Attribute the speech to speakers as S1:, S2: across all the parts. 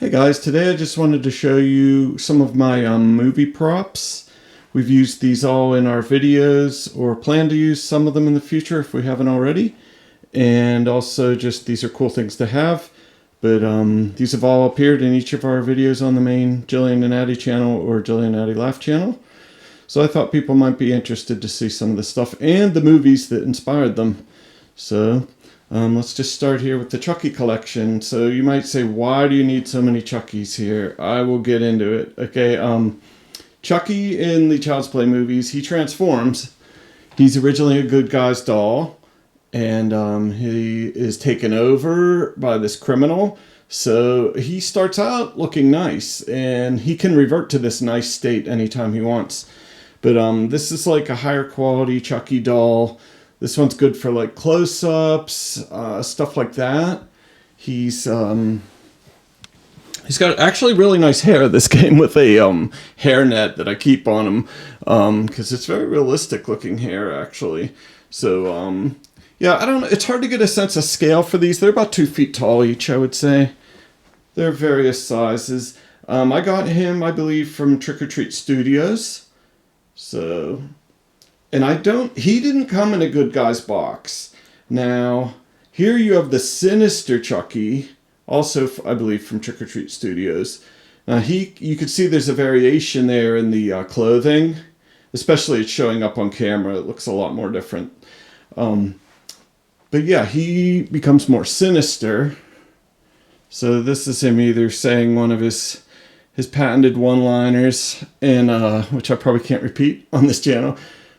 S1: Hey guys, today I just wanted to show you some of my movie props. We've used these all in our videos or plan to use some of them in the future if we haven't already. And also just these are cool things to have. But these have all appeared in each of our videos on the main Jillian and Addie channel or Jillian and Addie Life channel. So I thought people might be interested to see some of the stuff and the movies that inspired them. So let's just start here with the Chucky collection. So you might say, why do you need so many Chuckies here? I will get into it. Okay, Chucky in the Child's Play movies, he transforms. He's originally a good guy's doll, and he is taken over by this criminal. So he starts out looking nice, and he can revert to this nice state anytime he wants. But this is like a higher quality Chucky doll. This one's good for like close-ups, stuff like that. He's got actually really nice hair. This came with a hairnet that I keep on him because it's very realistic looking hair actually. So yeah, I don't know. It's hard to get a sense of scale for these. They're about 2 feet tall each, I would say. They're various sizes. I got him, I believe, from Trick or Treat Studios. So, and he didn't come in a good guy's box. Now, here you have the Sinister Chucky, also, I believe, from Trick or Treat Studios. Now, you can see there's a variation there in the clothing, especially it's showing up on camera. It looks a lot more different. But yeah, he becomes more sinister. So this is him either saying one of his patented one-liners, and which I probably can't repeat on this channel.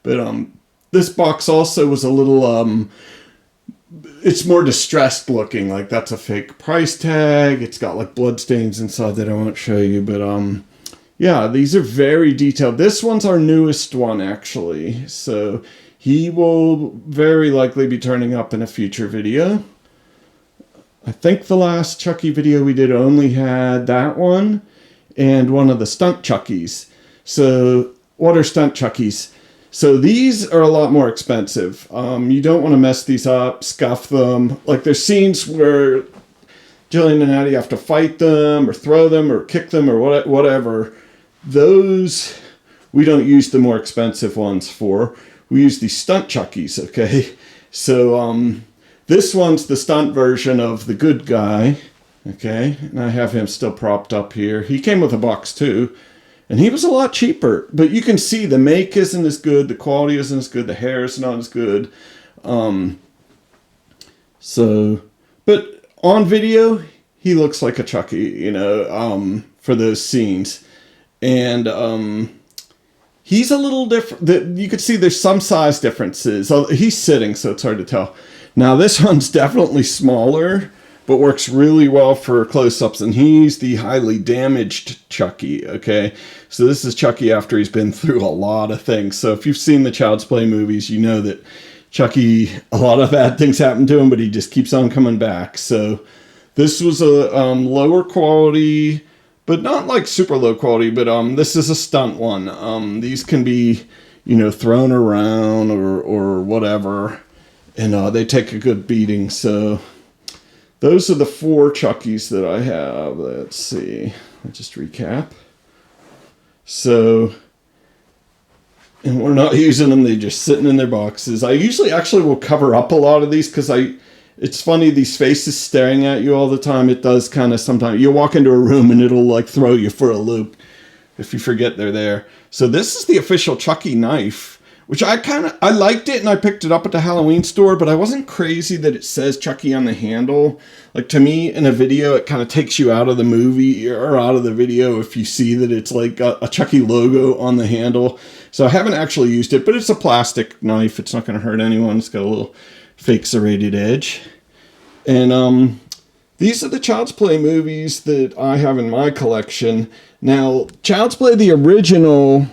S1: But this box also was a little, it's more distressed looking, like that's a fake price tag. It's got like blood stains inside that I won't show you. But yeah, these are very detailed. This one's our newest one actually. So he will very likely be turning up in a future video. I think the last Chucky video we did only had that one and one of the stunt Chuckies. So what are stunt Chuckies? So these are a lot more expensive. You don't want to mess these up, scuff them. Like there's scenes where Jillian and Addie have to fight them or throw them or kick them or whatever. Those we don't use the more expensive ones for. We use the stunt Chuckies, okay? So this one's the stunt version of the good guy, okay? And I have him still propped up here. He came with a box too. And he was a lot cheaper, but you can see the make isn't as good, the quality isn't as good, the hair is not as good. But on video, he looks like a Chucky, you know, for those scenes. And he's a little different. You could see there's some size differences. He's sitting, so it's hard to tell. Now, this one's definitely smaller, but works really well for close-ups, and he's the highly damaged Chucky, okay? So this is Chucky after he's been through a lot of things. So if you've seen the Child's Play movies, you know that Chucky, a lot of bad things happen to him, but he just keeps on coming back. So this was a lower quality, but not like super low quality, but this is a stunt one. These can be, you know, thrown around or whatever, and they take a good beating, so those are the 4 Chuckies that I have. Let's see. I'll just recap. So, and we're not using them. They're just sitting in their boxes. I usually actually will cover up a lot of these because it's funny, these faces staring at you all the time. It does kind of sometimes. You'll walk into a room and it'll like throw you for a loop if you forget they're there. So this is the official Chucky Knife, which I liked it and I picked it up at the Halloween store, but I wasn't crazy that it says Chucky on the handle. Like to me, in a video, it kind of takes you out of the movie or out of the video if you see that it's like a Chucky logo on the handle. So I haven't actually used it, but it's a plastic knife. It's not going to hurt anyone. It's got a little fake serrated edge. And these are the Child's Play movies that I have in my collection. Now, Child's Play, the original,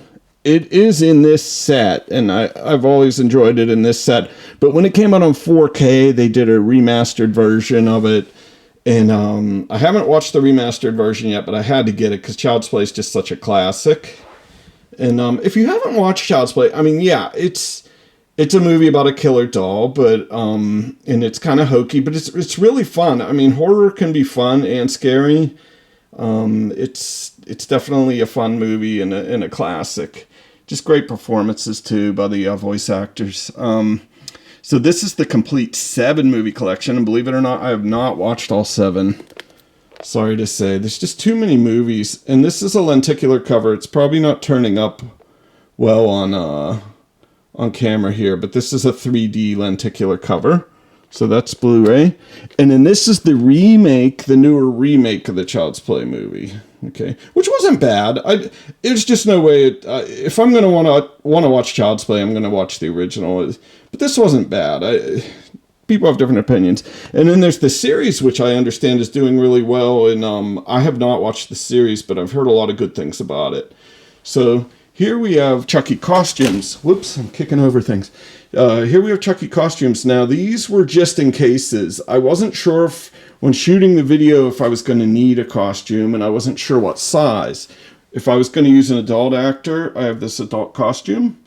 S1: it is in this set, and I've always enjoyed it in this set. But when it came out on 4K, they did a remastered version of it. And I haven't watched the remastered version yet, but I had to get it because Child's Play is just such a classic. And if you haven't watched Child's Play, I mean, yeah, it's a movie about a killer doll, but and it's kind of hokey, but it's really fun. I mean, horror can be fun and scary. It's definitely a fun movie and a classic. Just great performances too by the voice actors. So this is the complete 7 movie collection, and believe it or not, I have not watched all 7. Sorry to say, there's just too many movies, and this is a lenticular cover. It's probably not turning up well on camera here, but this is a 3D lenticular cover. So that's Blu-ray. And then this is the remake, the newer remake of the Child's Play movie. Okay, which wasn't bad. It was just no way. If I'm gonna want to watch Child's Play, I'm gonna watch the original. But this wasn't bad. People have different opinions. And then there's the series, which I understand is doing really well. And I have not watched the series, but I've heard a lot of good things about it. So here we have Chucky costumes. Whoops, I'm kicking over things. Here we have Chucky costumes. Now, these were just in cases. I wasn't sure if, when shooting the video, if I was going to need a costume, and I wasn't sure what size. If I was going to use an adult actor, I have this adult costume.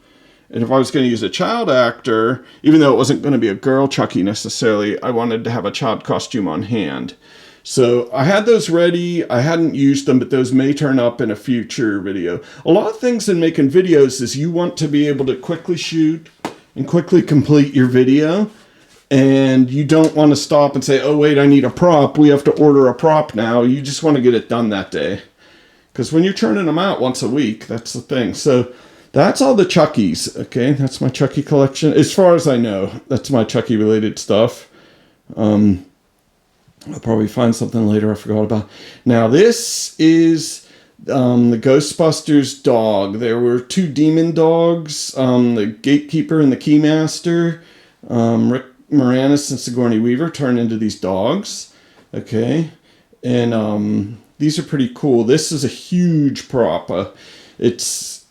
S1: And if I was going to use a child actor, even though it wasn't going to be a girl Chucky necessarily, I wanted to have a child costume on hand. So I had those ready. I hadn't used them, but those may turn up in a future video. A lot of things in making videos is you want to be able to quickly shoot and quickly complete your video. And you don't want to stop and say, oh, wait, I need a prop. We have to order a prop now. You just want to get it done that day. Because when you're churning them out once a week, that's the thing. So that's all the Chuckies, okay? That's my Chucky collection. As far as I know, that's my Chucky-related stuff. I'll probably find something later I forgot about. Now, this is the Ghostbusters dog. There were 2 demon dogs, the Gatekeeper and the Keymaster. Rick Moranis and Sigourney Weaver turned into these dogs, okay? And these are pretty cool. This is a huge prop. It's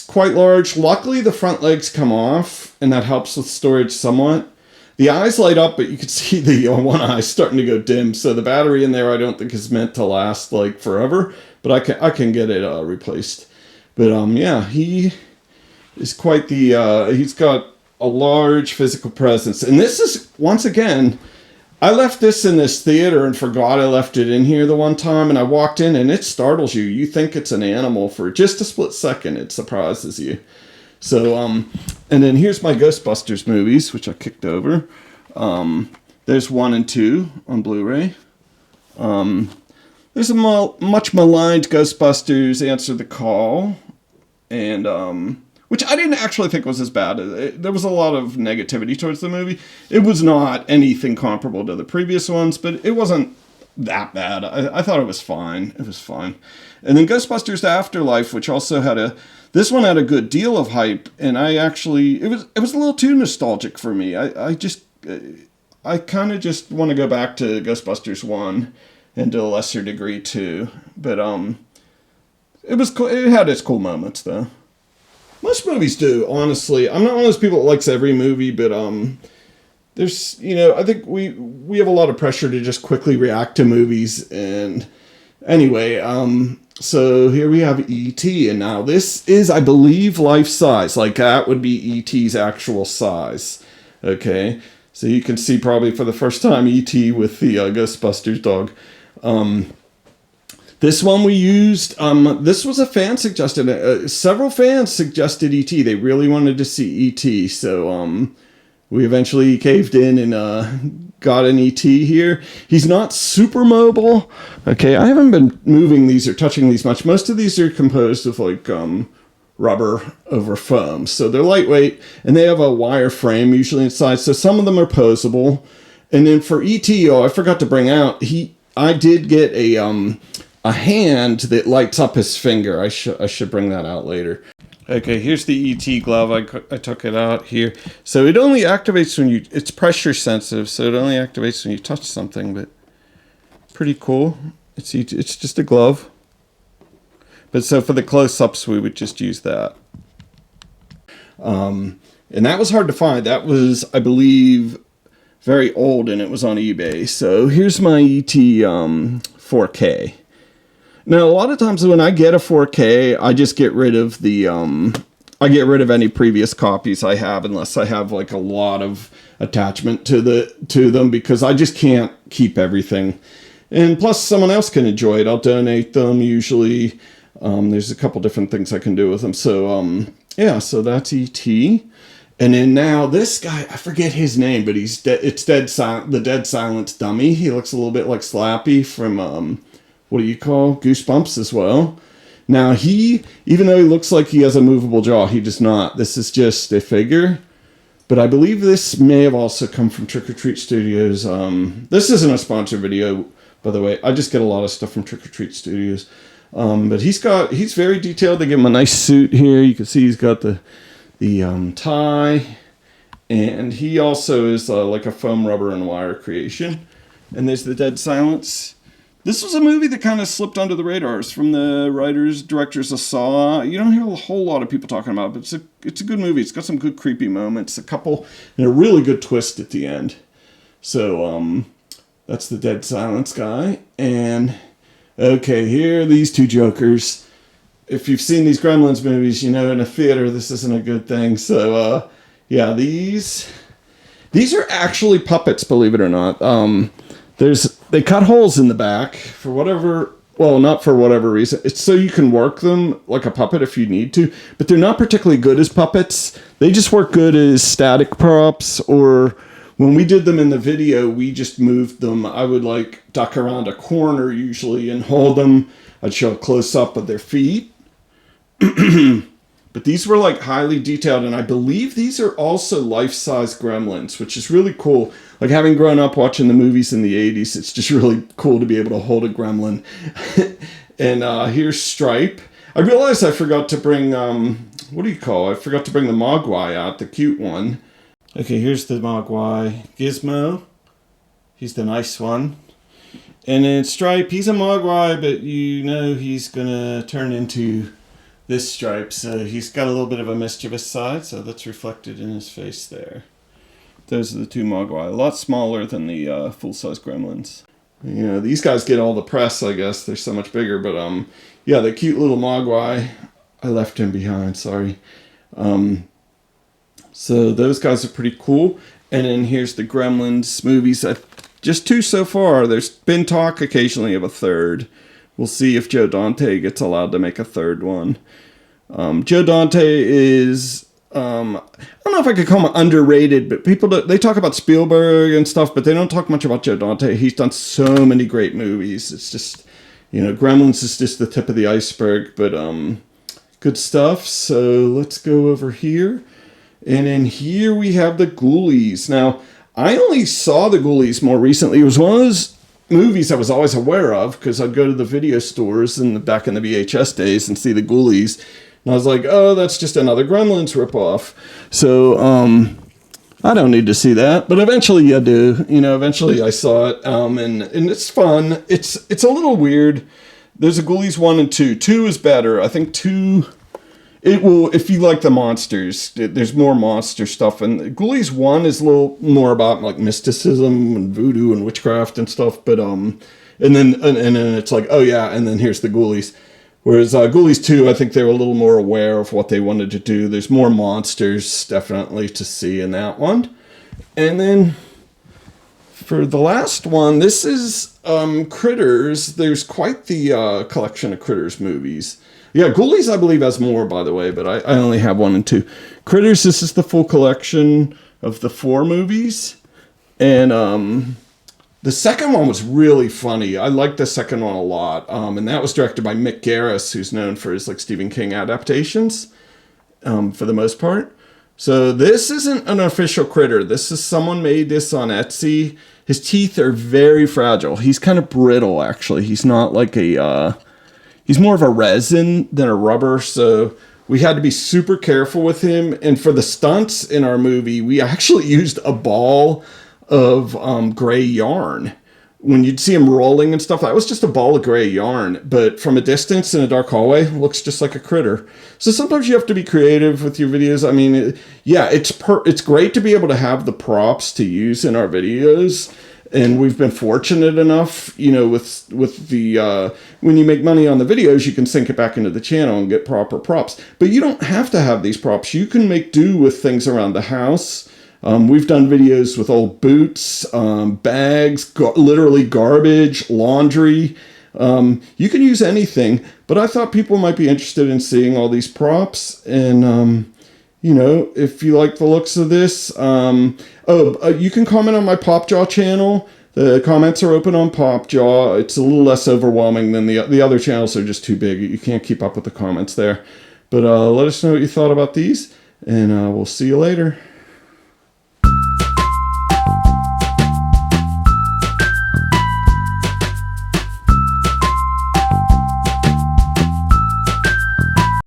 S1: quite large. Luckily, the front legs come off, and that helps with storage somewhat. The eyes light up, but you can see the one eye starting to go dim. So the battery in there, I don't think is meant to last like forever, but I can get it replaced. But yeah, he is quite the. He's got a large physical presence, and this is once again. I left this in this theater and forgot I left it in here the one time, and I walked in and it startles you. You think it's an animal for just a split second. It surprises you. So, and then here's my Ghostbusters movies, which I kicked over. There's 1 and 2 on Blu-ray. There's a much maligned Ghostbusters Answer the Call, and which I didn't actually think was as bad. There was a lot of negativity towards the movie. It was not anything comparable to the previous ones, but it wasn't that bad. I thought it was fine. It was fine. And then Ghostbusters Afterlife, which also had this one had a good deal of hype, and it was a little too nostalgic for me. I kind of just want to go back to Ghostbusters 1 and to a lesser degree 2. But it was cool. It had its cool moments though. Most movies do, honestly. I'm not one of those people that likes every movie, but there's, I think we have a lot of pressure to just quickly react to movies. And anyway, so here we have E.T. And now this is, I believe, life size. Like that would be E.T.'s actual size. Okay, so you can see probably for the first time E.T. with the Ghostbusters dog. This one we used, this was a fan suggested, several fans suggested E.T. They really wanted to see E.T. So we eventually caved in and got an E.T. here. He's not super mobile. Okay, I haven't been moving these or touching these much. Most of these are composed of like rubber over foam. So they're lightweight and they have a wire frame usually inside. So some of them are posable. And then for E.T., I forgot to bring out, I did get a hand that lights up his finger. I should bring that out later. Okay, here's the ET glove. I took it out here. So it only activates when it's pressure sensitive, so it only activates when you touch something, but pretty cool. It's just a glove. But so for the close-ups, we would just use that. And that was hard to find. That was, I believe, very old, and it was on eBay. So here's my ET 4K. Now, a lot of times when I get a 4K, I just get rid of I get rid of any previous copies I have unless I have like a lot of attachment to them because I just can't keep everything. And plus, someone else can enjoy it. I'll donate them usually. There's a couple different things I can do with them. So, yeah, so that's E.T. And then now this guy, I forget his name, but it's the Dead Silence dummy. He looks a little bit like Slappy from, what do you call, Goosebumps as well. Now even though he looks like he has a movable jaw, he does not. This is just a figure. But I believe this may have also come from Trick or Treat Studios. This isn't a sponsored video, by the way. I just get a lot of stuff from Trick or Treat Studios. But he's very detailed. They give him a nice suit here. You can see he's got the tie. And he also is like a foam, rubber, and wire creation. And there's the Dead Silence. This was a movie that kind of slipped under the radars from the writers, directors of Saw. You don't hear a whole lot of people talking about it, but it's a good movie. It's got some good creepy moments, and a really good twist at the end. So, that's the Dead Silence guy. And, okay, here are these two jokers. If you've seen these Gremlins movies, you know in a theater this isn't a good thing. So, yeah, these are actually puppets, believe it or not. They cut holes in the back for whatever, well, not for whatever reason. It's so you can work them like a puppet if you need to, but they're not particularly good as puppets. They just work good as static props, or when we did them in the video, we just moved them. I would like duck around a corner usually and hold them. I'd show a close up of their feet. But these were like highly detailed, and I believe these are also life-size Gremlins, which is really cool. Like having grown up watching the movies in the 80s, it's just really cool to be able to hold a Gremlin. And here's Stripe. I realized I forgot to bring, I forgot to bring the Mogwai out, the cute one. Okay, here's the Mogwai. Gizmo. He's the nice one. And then Stripe, he's a Mogwai, but you know he's going to turn into this Stripe. So he's got a little bit of a mischievous side, so that's reflected in his face there. Those are the two Mogwai. A lot smaller than the full-size Gremlins. You know, these guys get all the press, I guess. They're so much bigger. But, yeah, the cute little Mogwai. I left him behind, sorry. So those guys are pretty cool. And then here's the Gremlins movies. Just two so far. There's been talk occasionally of a third. We'll see if Joe Dante gets allowed to make a third one. Joe Dante is... I don't know if I could call him underrated, but they talk about Spielberg and stuff, but they don't talk much about Joe Dante. He's done so many great movies. It's just, you know, Gremlins is just the tip of the iceberg, but good stuff. So let's go over here. And then here we have the Ghoulies. Now, I only saw the Ghoulies more recently. It was one of those movies I was always aware of because I'd go to the video stores back in the VHS days and see the Ghoulies. And I was like, oh, that's just another Gremlins ripoff. So, I don't need to see that. But eventually I do. You know, eventually I saw it. And it's fun. It's a little weird. There's a Ghoulies 1 and 2. 2 is better. I think 2... It will, if you like the monsters, there's more monster stuff. And Ghoulies 1 is a little more about like mysticism and voodoo and witchcraft and stuff. But, and then it's like, oh yeah, and then here's the Ghoulies. Whereas Ghoulies 2, I think they were a little more aware of what they wanted to do. There's more monsters, definitely, to see in that one. And then for the last one, this is Critters. There's quite the collection of Critters movies. Yeah, Ghoulies, I believe, has more, by the way, but I only have 1 and 2. Critters, this is the full collection of the 4 movies. And the second one was really funny. I liked the second one a lot. And that was directed by Mick Garris, who's known for his like Stephen King adaptations, for the most part. So this isn't an official Critter. This is someone made this on Etsy. His teeth are very fragile. He's kind of brittle, actually. He's not like a... He's more of a resin than a rubber, so we had to be super careful with him. And for the stunts in our movie, we actually used a ball of gray yarn. When you'd see him rolling and stuff, that was just a ball of gray yarn. But from a distance in a dark hallway, it looks just like a critter. So sometimes you have to be creative with your videos. I mean, yeah, it's great to be able to have the props to use in our videos. And we've been fortunate enough, you know, with the, when you make money on the videos, you can sync it back into the channel and get proper props. But you don't have to have these props. You can make do with things around the house. We've done videos with old boots, bags, literally garbage, laundry. You can use anything, but I thought people might be interested in seeing all these props. And, you know, if you like the looks of this, you can comment on my Popjaw channel. The comments are open on Popjaw. It's a little less overwhelming than the other channels are just too big. You can't keep up with the comments there. But let us know what you thought about these, and we'll see you later.